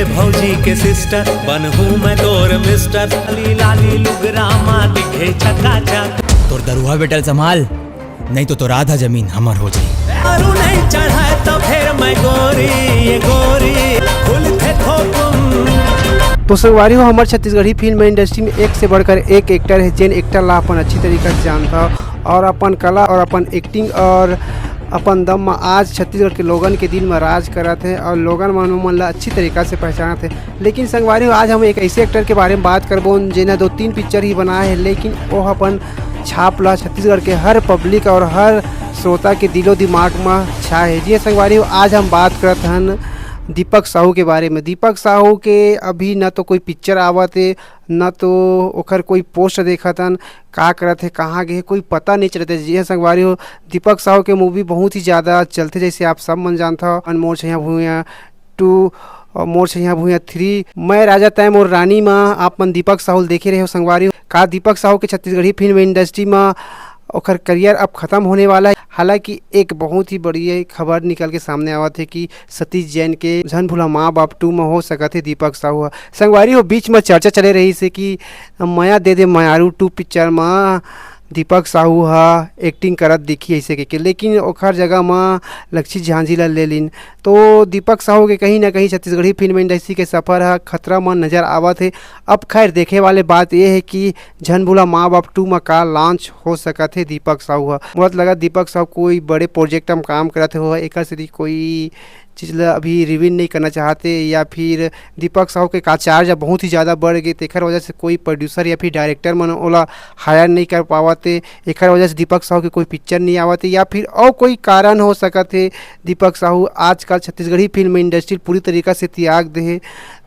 रे भौजी के सिस्टर, बनहू मैं तोर मिस्टर, लाली लाली लुगरामा दिखे चकाचक। तोर दरुआ बेटल संभाल, नहीं तो आधा जमीन हमर हो जाई। अरु नहीं चढ़ाए तो फिर मैं गोरी, ये गोरी फूल थे थोकुम। तो संगवारी हो, हमारे छत्तीसगढ़ी फिल्म इंडस्ट्री में एक से बढ़कर एक एक्टर है जेन एक्टर ला अपन अच्छी तरीके से जानता और अपन कला और अपन एक्टिंग और अपन दम में आज छत्तीसगढ़ के लोगन के दिल में राज करत है और लोगन मन ला अच्छी तरीक़ा से पहचानत है। लेकिन संगवारी हो, आज हम एक ऐसे एक्टर के बारे में बात करबो जिन्हें 2-3 पिक्चर ही बनाए है, लेकिन वो अपन छाप ला छत्तीसगढ़ के हर पब्लिक और हर श्रोता के दिलो दिमाग में छाए है। जी संगवारी हो, आज हम बात करत हन दीपक साहू के बारे में। दीपक साहू के अभी न तो कोई पिक्चर आवत है, न तो ओकर कोई पोस्ट देखत हन, का करत है, कहाँ गए, कोई पता नहीं चलते। जी संगवारी हो, दीपक साहू के मूवी बहुत ही ज़्यादा चलते, जैसे आप सब मन जानता हो अनमोल छैया भूया 2 और मोर छैया भूया 3, मैं राजा तैम और रानी में आप मन दीपक साहू देखे रहे हो। संगवारी हो, का दीपक साहू के छत्तीसगढ़ी फिल्म इंडस्ट्री में ओकर करियर अब ख़त्म होने वाला है। हालांकि एक बहुत ही बढ़िया खबर निकल के सामने आवत है कि सतीश जैन के झन भूला माँ बाप 2 में हो सकत है दीपक साहू। संगवारी हो, बीच में चर्चा चले रही से कि माया दे दे मायारू 2 पिक्चर में दीपक साहू एक्टिंग करत दिखी ऐसे के, लेकिन ओखर जगह में लक्ष्मी झांझी ला ले लिन। तो दीपक साहू के कहीं ना कहीं छत्तीसगढ़ी फिल्म इंडस्ट्री के सफ़र खतरा में नज़र आवत है। अब खैर देखे वाले बात यह है कि झन भूला माँ बाप 2 में का लॉन्च हो सकत है दीपक साहू। बहुत लगा दीपक साहू कोई बड़े प्रोजेक्ट में काम करते हो, एक से कोई चीज़ ला अभी रिवील नहीं करना चाहते, या फिर दीपक साहू के का चार्ज बहुत ही ज़्यादा बढ़ गए, तो एक वजह से कोई प्रोड्यूसर या फिर डायरेक्टर मन ओला हायर नहीं कर पावते, एक वजह से दीपक साहू के कोई पिक्चर नहीं आवते, या फिर और कोई कारण हो सकत है। दीपक साहू आजकल छत्तीसगढ़ी फिल्म इंडस्ट्री पूरी तरीक़ा से त्याग दे,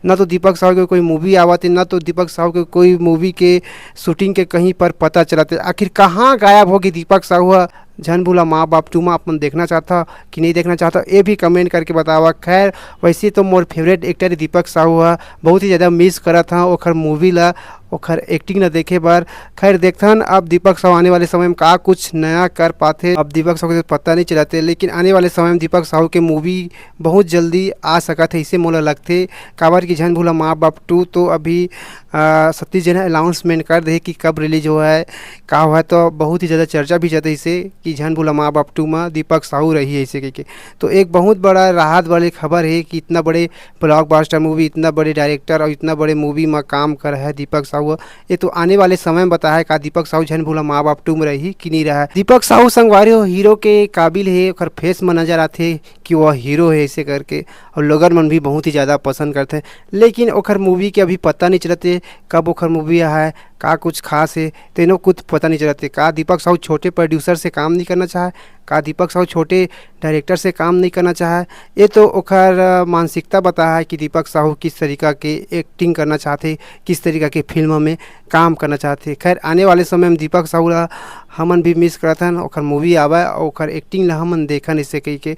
न तो दीपक साहू के कोई मूवी आवते, न तो दीपक साहू के कोई मूवी के शूटिंग के कहीं पर पता चलते। आखिर कहाँ गायब होगी दीपक साहू? झन भूला माँ बाप 2 में अपन देखना चाहता कि नहीं देखना चाहता, ये भी कमेंट करके बतावा। खैर वैसे तो मोर फेवरेट एक्टर दीपक साहू बहुत ही ज़्यादा मिस करत हाँ ओखर मूवी ला, ओखर एक्टिंग ला देखे बार। खैर देखथन अब दीपक साहू आने वाले समय में का कुछ नया कर पाते, अब दीपक साहू के पता नहीं चलाते, लेकिन आने वाले समय में दीपक साहू के मूवी बहुत जल्दी आ सकत है इसे मोला लगते। काबर की झन भूला माँ बाप 2 तो अभी सतीश जन अनाउंसमेंट कर दे कि कब रिलीज हुआ है का हुआ है, तो बहुत ही ज़्यादा चर्चा भी जाता है इसे कि झन भूला माँ बाप 2 में दीपक साहू रही है इसे के। तो एक बहुत बड़ा राहत वाली खबर है कि इतना बड़े ब्लॉकबस्टर मूवी, इतना बड़े डायरेक्टर और इतना बड़े मूवी में काम कर रहा है दीपक साहू। ये तो आने वाले समय में बताया का दीपक साहू झन भूला माँ बाप 2 में रही कि नहीं रहा। दीपक साहू संगवारी हो हीरो के काबिल है, और फेस में नजर आते कि वह हीरो है ऐसे करके, और लोगन मन भी बहुत ही ज़्यादा पसंद करते हैं। लेकिन ओखर मूवी के अभी पता नहीं चलते कब ओखर मूवी है, का कुछ खास है तेनों कुछ पता नहीं चलते। का दीपक साहू छोटे प्रोड्यूसर से काम नहीं करना चाहे, का दीपक साहू छोटे डायरेक्टर से काम नहीं करना चाहे, ये तो ओखर मानसिकता बता है कि दीपक साहू किस तरीक़ा के एक्टिंग करना चाहते, किस तरीक़ा के फिल्मों में काम करना चाहते। खैर आने वाले समय में दीपक साहू ला हमन भी मिस करत हन, ओखर मूवी आवा और ओखर एक्टिंग ला हमन देखन इसे कही के।